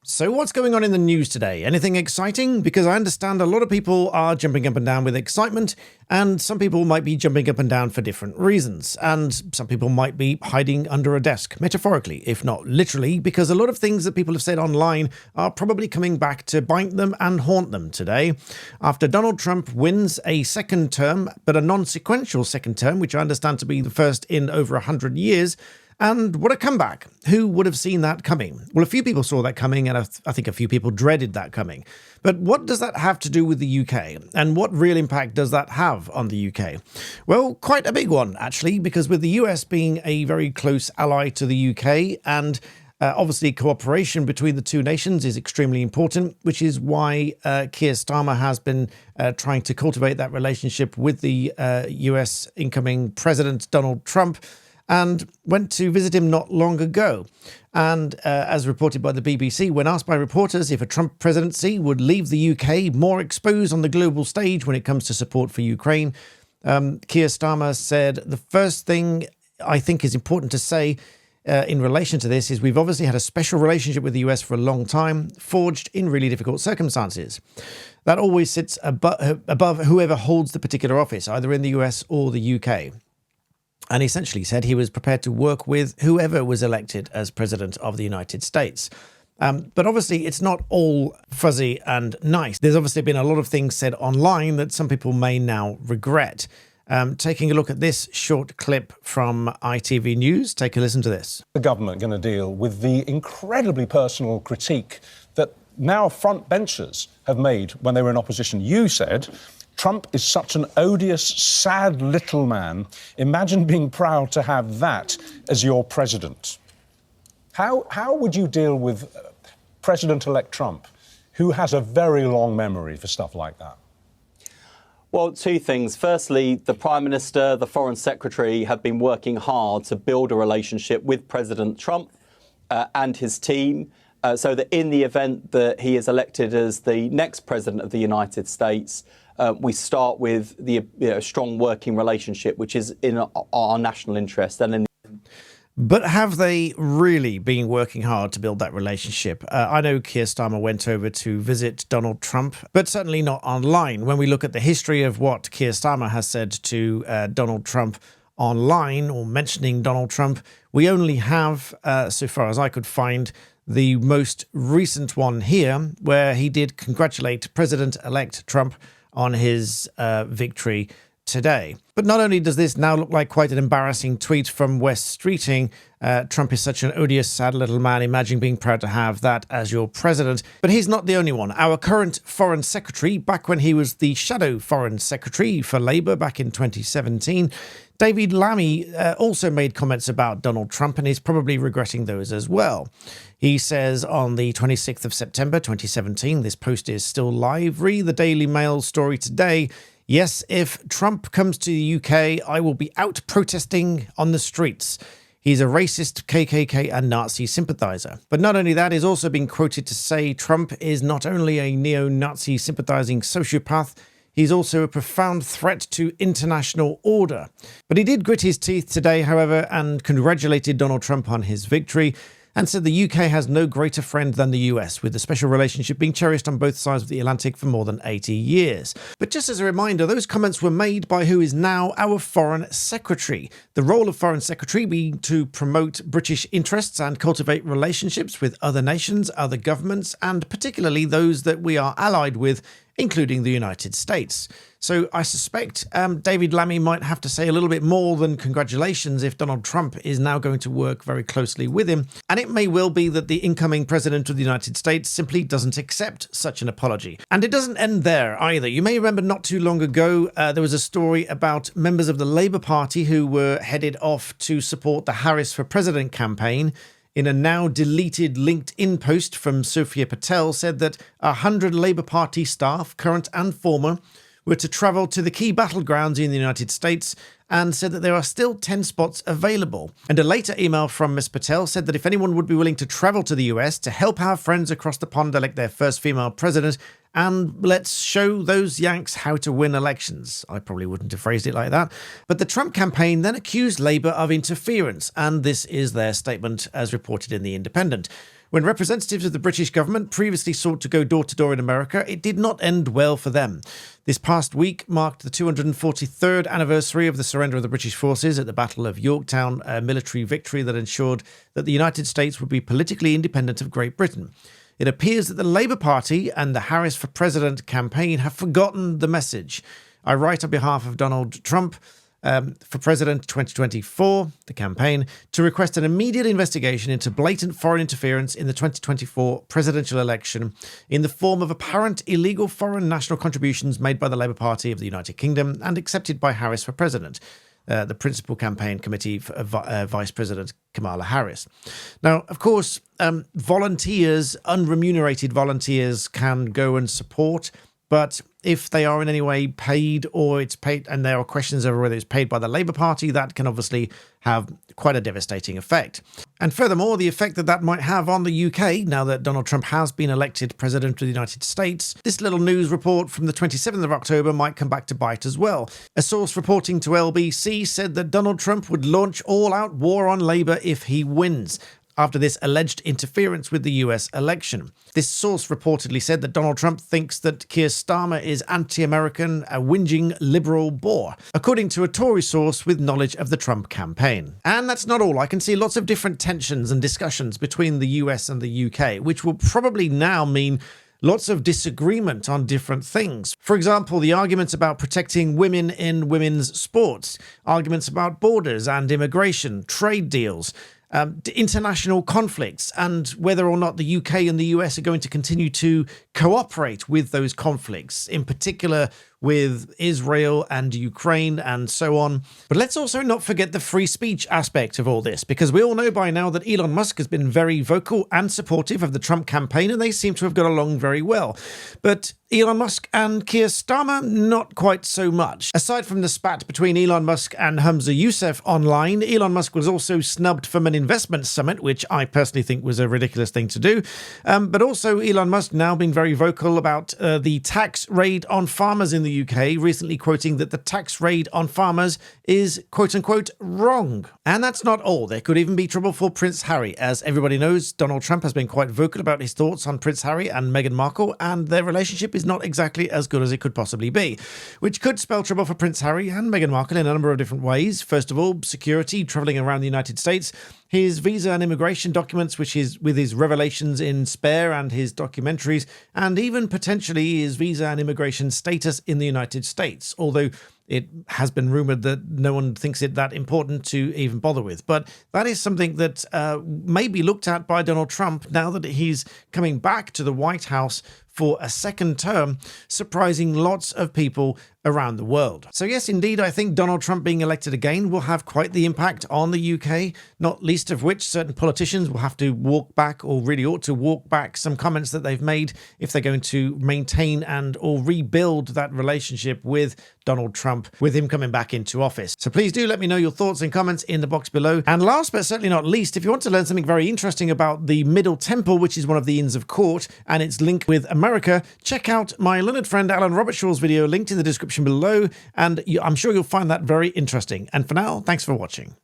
So what's going on in the news today? Anything exciting? Because I understand a lot of people are jumping up and down with excitement, and some people might be jumping up and down for different reasons. And some people might be hiding under a desk, metaphorically, if not literally, because a lot of things that people have said online are probably coming back to bite them and haunt them today. After Donald Trump wins a second term, but a non-sequential second term, which I understand to be the first in over 100 years, and what a comeback. Who would have seen that coming? Well, a few people saw that coming, and I think a few people dreaded that coming. But what does that have to do with the UK? And what real impact does that have on the UK? Well, quite a big one, actually, because with the US being a very close ally to the UK, and obviously cooperation between the two nations is extremely important, which is why Keir Starmer has been trying to cultivate that relationship with the US incoming President Donald Trump, and went to visit him not long ago. And as reported by the BBC, when asked by reporters if a Trump presidency would leave the UK more exposed on the global stage when it comes to support for Ukraine, Keir Starmer said, "The first thing I think is important to say in relation to this is we've obviously had a special relationship with the US for a long time, forged in really difficult circumstances. That always sits above whoever holds the particular office, either in the US or the UK." And essentially said he was prepared to work with whoever was elected as president of the United States. But obviously, it's not all fuzzy and nice. There's obviously been a lot of things said online that some people may now regret. Taking a look at this short clip from ITV News, take a listen to this. The government going to deal with the incredibly personal critique that now frontbenchers have made when they were in opposition? You said, "Trump is such an odious, sad little man. Imagine being proud to have that as your president." How would you deal with President-elect Trump, who has a very long memory for stuff like that? Well, two things. Firstly, the Prime Minister, the Foreign Secretary have been working hard to build a relationship with President Trump and his team, so that in the event that he is elected as the next President of the United States, we start with the strong working relationship, which is in our national interest. But have they really been working hard to build that relationship? I know Keir Starmer went over to visit Donald Trump, but certainly not online. When we look at the history of what Keir Starmer has said to Donald Trump online, or mentioning Donald Trump, we only have, so far as I could find, the most recent one here, where he did congratulate President-elect Trump on his victory today. But not only does this now look like quite an embarrassing tweet from West Streeting, Trump is such an odious, sad little man, imagine being proud to have that as your president. But he's not the only one. Our current Foreign Secretary, back when he was the shadow Foreign Secretary for Labour back in 2017, David Lammy also made comments about Donald Trump, and is probably regretting those as well. He says on the 26th of September 2017, this post is still live, read the Daily Mail story today. "Yes, if Trump comes to the UK, I will be out protesting on the streets. He's a racist, KKK and Nazi sympathizer." But not only that, he's also been quoted to say Trump is not only a neo-Nazi sympathizing sociopath, he's also a profound threat to international order. But he did grit his teeth today, however, and congratulated Donald Trump on his victory, and said the UK has no greater friend than the US, with the special relationship being cherished on both sides of the Atlantic for more than 80 years. But just as a reminder, those comments were made by who is now our Foreign Secretary. The role of Foreign Secretary being to promote British interests and cultivate relationships with other nations, other governments, and particularly those that we are allied with, including the United States. So I suspect David Lammy might have to say a little bit more than congratulations if Donald Trump is now going to work very closely with him. And it may well be that the incoming president of the United States simply doesn't accept such an apology. And it doesn't end there either. You may remember not too long ago, there was a story about members of the Labour Party who were headed off to support the Harris for President campaign. In a now deleted LinkedIn post from Sophia Patel, said that 100 Labour Party staff, current and former, were to travel to the key battlegrounds in the United States, and said that there are still 10 spots available. And a later email from Ms. Patel said that if anyone would be willing to travel to the US to help our friends across the pond elect their first female president, and let's show those Yanks how to win elections. I probably wouldn't have phrased it like that. But the Trump campaign then accused Labour of interference, and this is their statement as reported in The Independent. When representatives of the British government previously sought to go door-to-door in America, it did not end well for them. This past week marked the 243rd anniversary of the surrender of the British forces at the Battle of Yorktown, a military victory that ensured that the United States would be politically independent of Great Britain. It appears that the Labour Party and the Harris for President campaign have forgotten the message. I write on behalf of Donald Trump for President 2024, the campaign, to request an immediate investigation into blatant foreign interference in the 2024 presidential election in the form of apparent illegal foreign national contributions made by the Labour Party of the United Kingdom and accepted by Harris for President, the principal campaign committee for Vice President Kamala Harris. Now, of course, volunteers, unremunerated volunteers, can go and support, but if they are in any way paid, or it's paid, and there are questions over whether it's paid by the Labour Party, that can obviously have quite a devastating effect. And furthermore, the effect that that might have on the UK, now that Donald Trump has been elected President of the United States, this little news report from the 27th of October might come back to bite as well. A source reporting to LBC said that Donald Trump would launch all-out war on Labour if he wins, after this alleged interference with the US election. This source reportedly said that Donald Trump thinks that Keir Starmer is anti-American, a whinging liberal bore, according to a Tory source with knowledge of the Trump campaign. And that's not all. I can see lots of different tensions and discussions between the US and the UK, which will probably now mean lots of disagreement on different things. For example, the arguments about protecting women in women's sports, arguments about borders and immigration, trade deals, international conflicts, and whether or not the UK and the US are going to continue to cooperate with those conflicts, in particular with Israel and Ukraine and so on. But let's also not forget the free speech aspect of all this, because we all know by now that Elon Musk has been very vocal and supportive of the Trump campaign, and they seem to have got along very well. But Elon Musk and Keir Starmer, not quite so much. Aside from the spat between Elon Musk and Humza Yousaf online, Elon Musk was also snubbed from an investment summit, which I personally think was a ridiculous thing to do. But also Elon Musk now been very vocal about the tax raid on farmers in the UK, recently quoting that the tax raid on farmers is quote-unquote wrong. And that's not all. There could even be trouble for Prince Harry. As everybody knows, Donald Trump has been quite vocal about his thoughts on Prince Harry and Meghan Markle, and their relationship is not exactly as good as it could possibly be, which could spell trouble for Prince Harry and Meghan Markle in a number of different ways. First of all, security, travelling around the United States, his visa and immigration documents, which is with his revelations in Spare and his documentaries, and even potentially his visa and immigration status in the United States, although it has been rumoured that no one thinks it that important to even bother with. But that is something that may be looked at by Donald Trump now that he's coming back to the White House for a second term, surprising lots of people around the world. So yes, indeed, I think Donald Trump being elected again will have quite the impact on the UK, not least of which certain politicians will have to walk back, or really ought to walk back, some comments that they've made if they're going to maintain and or rebuild that relationship with Donald Trump, with him coming back into office. So please do let me know your thoughts and comments in the box below. And last but certainly not least, if you want to learn something very interesting about the Middle Temple, which is one of the Inns of Court, and its link with America, check out my learned friend Alan Robertshaw's video linked in the description below, and I'm sure you'll find that very interesting. And for now, thanks for watching.